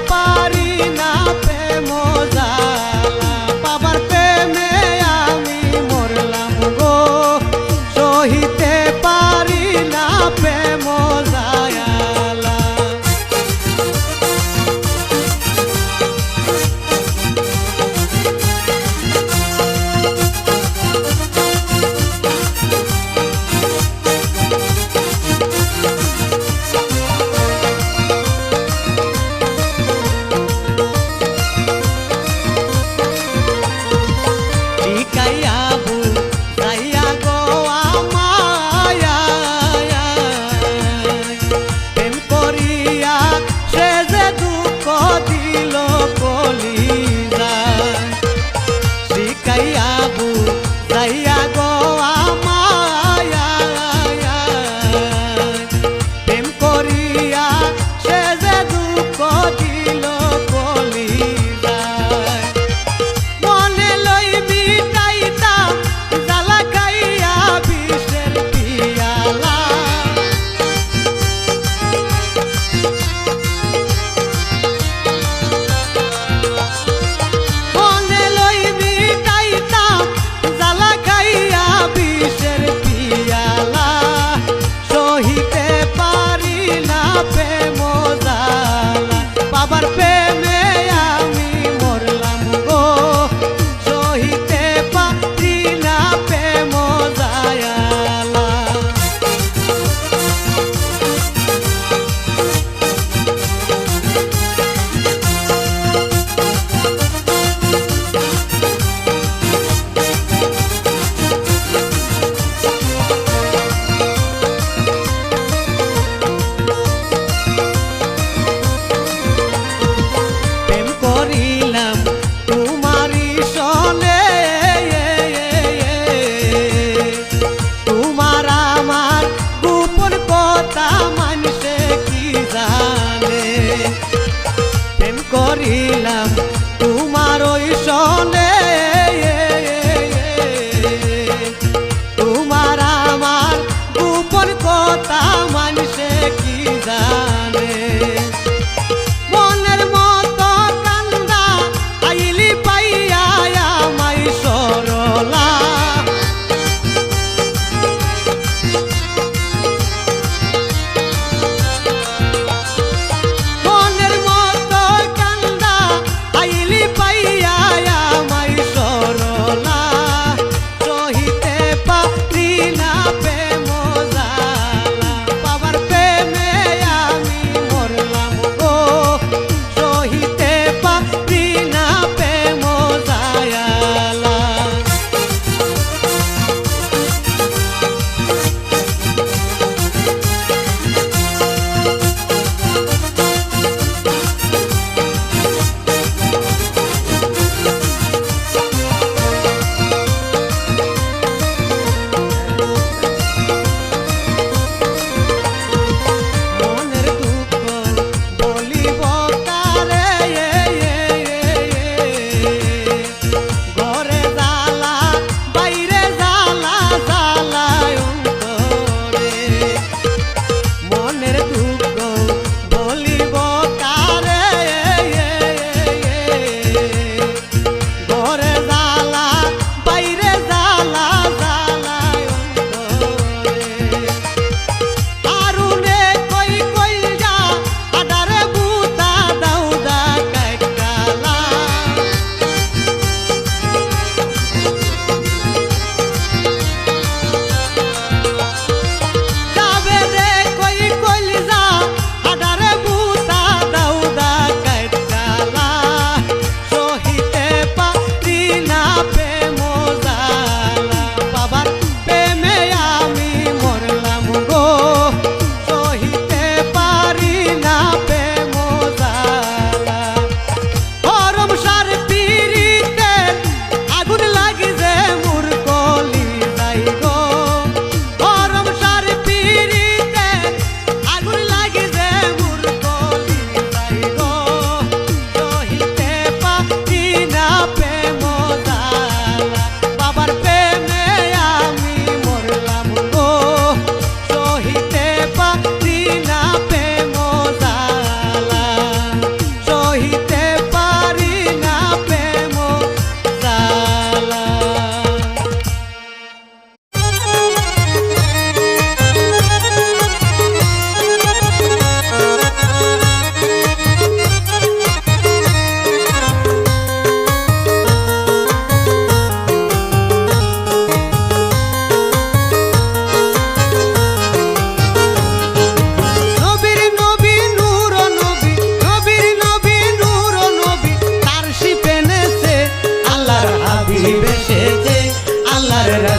পারি না।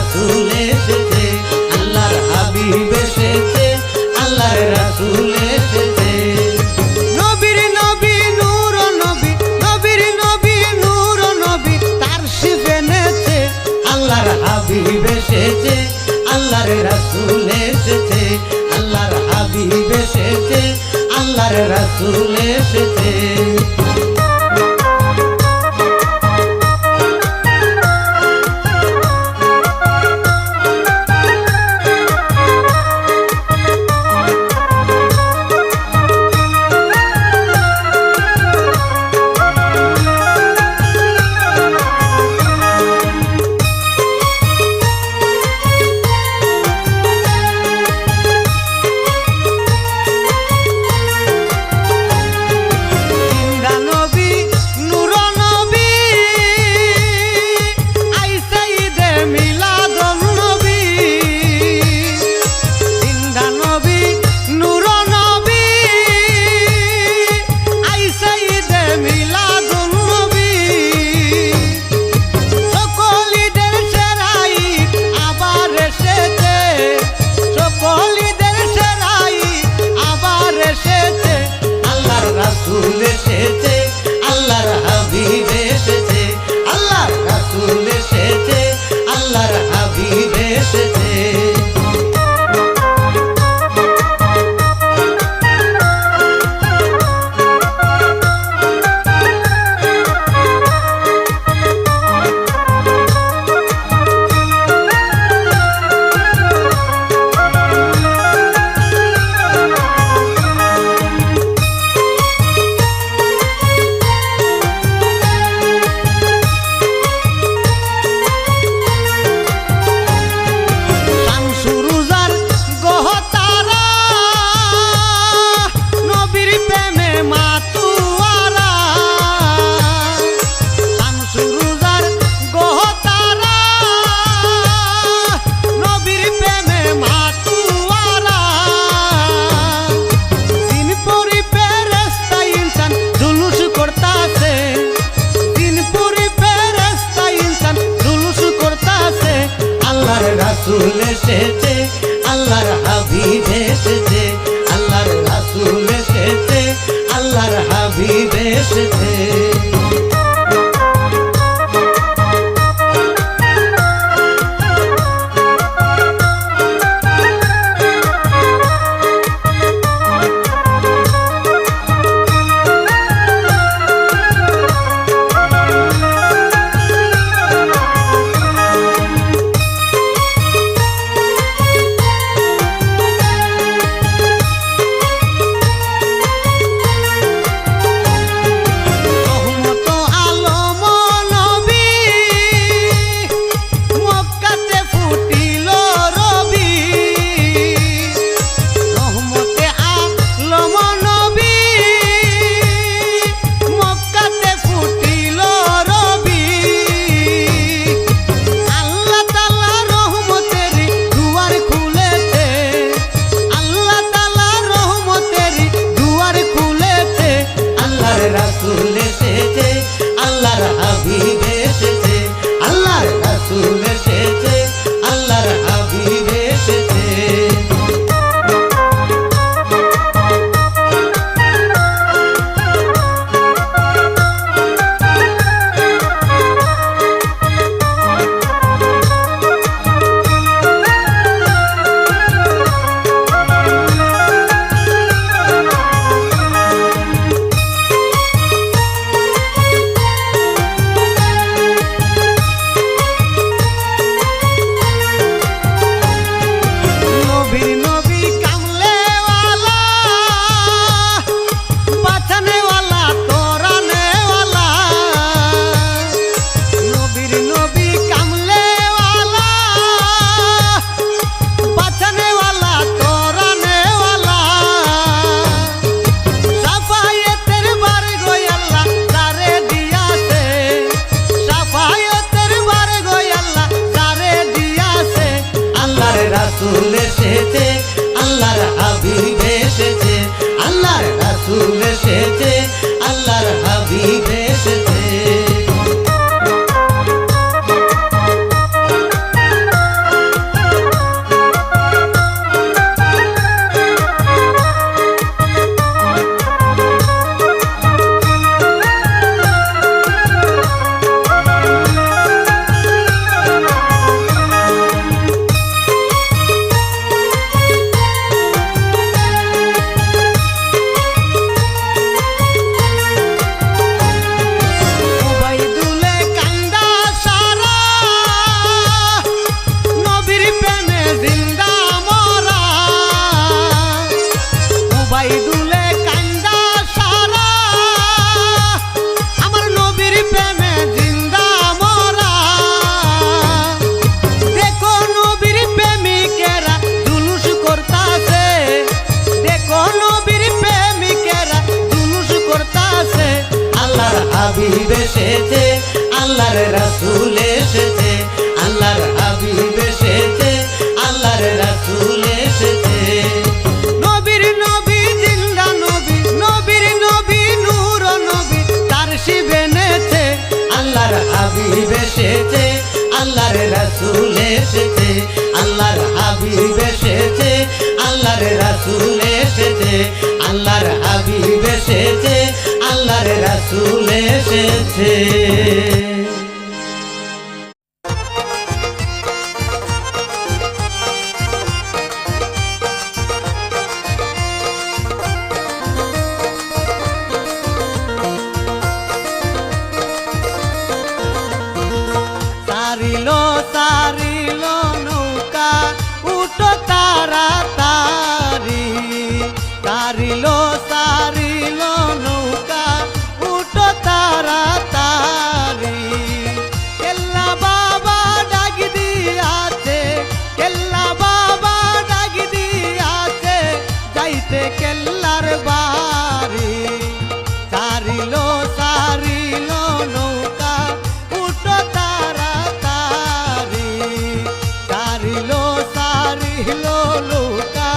রাসূল এসেছে, আল্লাহর হাবিব এসেছে, আল্লাহর রাসূল এসেছে। নবীর নবী নূর নবী, নবীর নবী নূর নবী, তার শিফ এনেছে, আল্লাহর হাবিব এসেছে, আল্লাহর রাসূল এসেছে, আল্লাহর হাবিব এসেছে, আল্লাহর রাসূল এসেছে। রাসূল এসেছে, আল্লাহর হাবিব এসেছে, আল্লাহর রাসূল এসেছে, আল্লাহর হাবিব এসেছে। রাসূল এসেছে, আল্লাহর হাবিব এসেছে, আল্লাহর রাসূল এসেছে, আল্লাহর হাবিব এসেছে। রাসূল এসেছে, আল্লাহর হাবিব এসেছে, আল্লাহর রাসূল এসেছে, আল্লাহর হাবিব এসেছে। হাবিব এসেছে, আল্লাহর রাসূল এসেছে, আল্লাহর হাবিব এসেছে, আল্লাহর রাসূল এসেছে। নবীর নবী জিন্দা নবী, নবীর নবী নূর নবী, তার শিব এনেছে, আল্লাহর হাবিব এসেছে, আল্লাহর রাসূল এসেছে, আল্লাহর হাবিব এসেছে, আল্লাহর রাসূল এসেছে, আল্লাহর হাবিব এসেছে, আল্লাহর রাসূল এসেছে। সারিলো সারিলো নৌকা উঠো তাড়াতাড়ি, সারিলো সারিলো নৌকা উঠো তাড়াতাড়ি। কেল্লা বাবা ডাক দিয়াছে, কেল্লা বাবা ডাক দিয়াছে, যাইতে কেল্লার বাড়ি। সারিলো সারিলো নৌকা উঠো তাড়াতাড়ি, সারিলো সারিলো নৌকা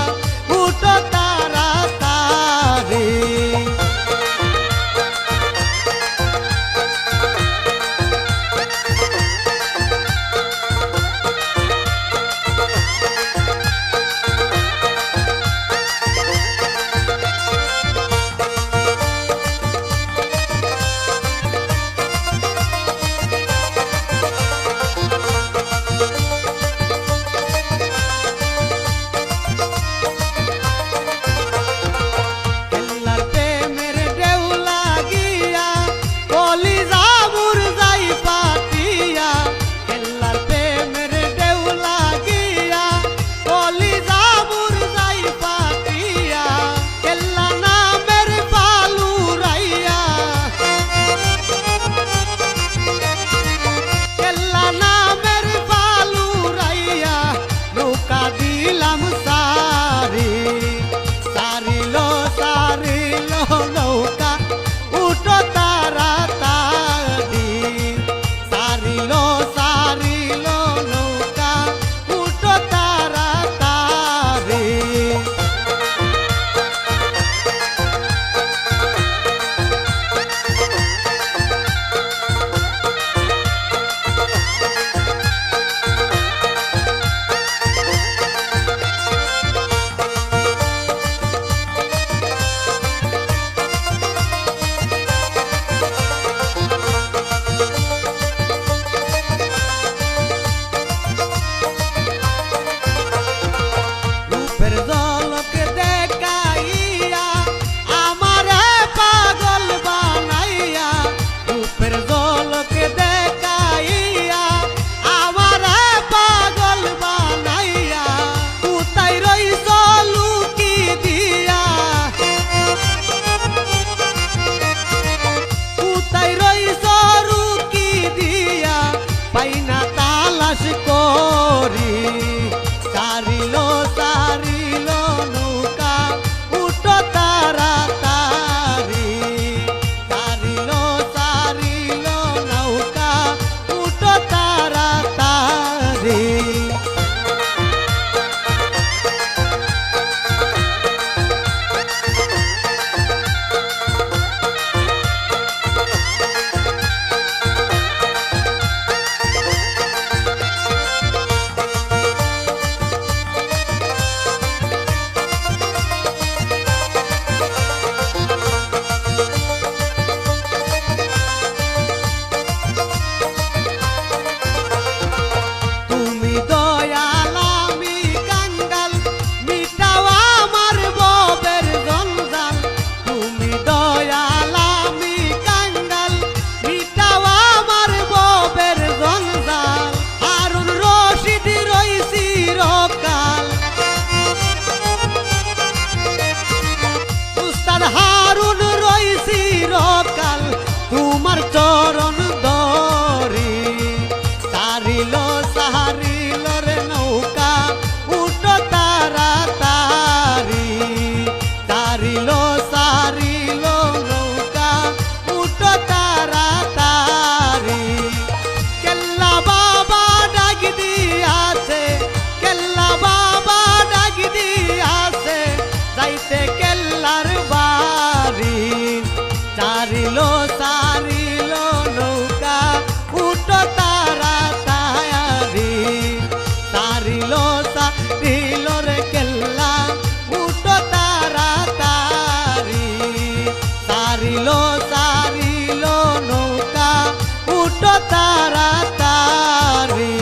উঠো তাড়াতাড়ি। সারিলো সারিলো নৌকা উঠো তাড়াতাড়ি সারিলো সারিলো রে কেল্লা উঠো তাড়াতাড়ি সারিলো সারিলো নৌকা উঠো তাড়াতাড়ি।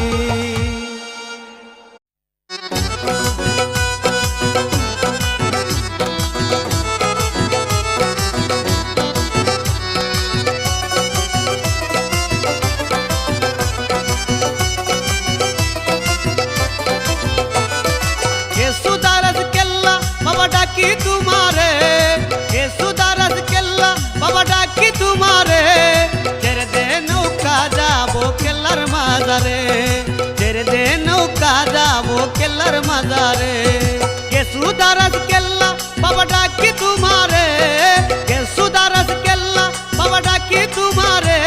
ডাকি তোমারে সুদারস কেল্লা বাবা ডাকি তোমারে ছেড়ে দে নৌকা যাবো কেল্লার মাজারে ছেড়ে দে নৌকা যাবো কেল্লার মাজারে সুদারস কেল্লা বাবা ডাকি তোমারে সুদারস কেল্লা বাবা ডাকি তোমারে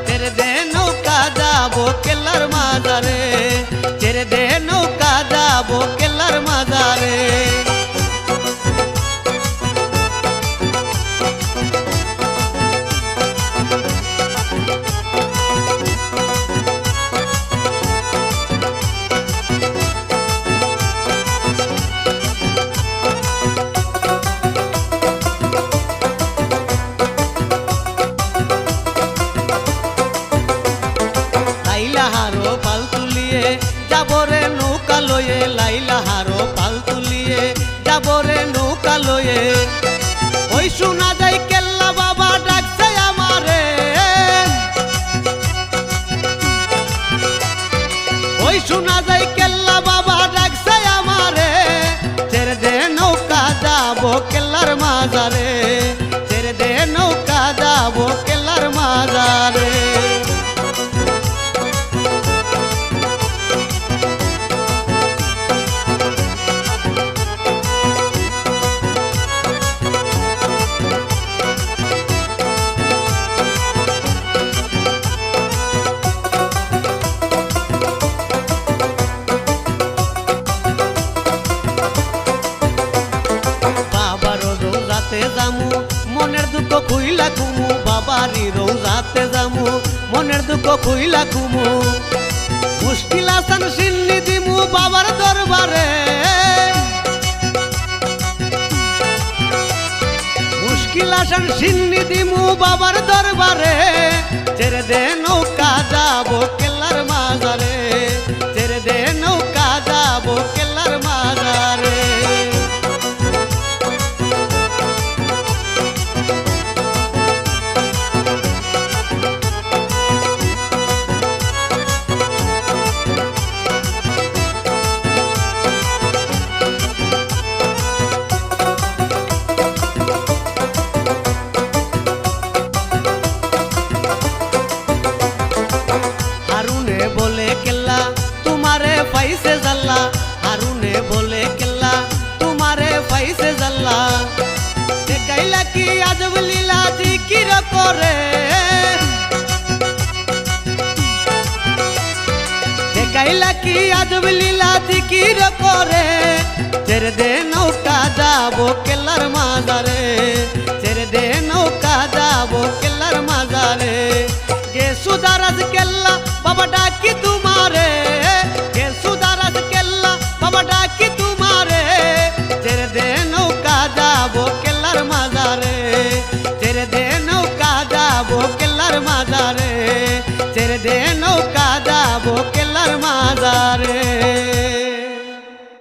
ছেড়ে দে নৌকা যাবো কেল্লার মাজারে ছেড়ে দে নৌকা যাবো কেল্লার মাজারে। লাইলাহারো পাল তুলিয়ে যাবরে নৌকা লয়ে লাইলাহারো পাল তুলিয়ে যাবরে নৌকা লয়ে ওই শোনা যায় কেল্লা বাবা ডাকছে আমারে ওই শোনা যায় কেল্লা বাবা ডাকছে আমারে ছেড়ে দে নৌকা যাবো কেল্লার মাজারে ছেড়ে দে নৌকা যাবো কেল্লার মাজারে। মনের দুঃখ খুইলা কুমু বাবারি রোজাতে যামু মনের দুঃখ খুইলা কুমু মুশকিল আসান সিন্নি দিমু বাবার দরবারে মুশকিল আসান সিন্নি দিমু বাবার দরবারে ছেড়ে দে নৌকা যাবো কেল্লার মাজারে ছেড়ে দে নৌকা যাবো কেল্লার মাজারে। পাইছে জাল্লা হারুনে বলে কেল্লা তোমারে পাইছে জাল্লা দেখাইলা কি আজব লীলা জিকির করে দেখাইলা কি আজব লীলা জিকির করে ছেড়ে দে নৌকা যাবো কেল্লার মাজারে ছেড়ে দে নৌকা যাবো কেল্লার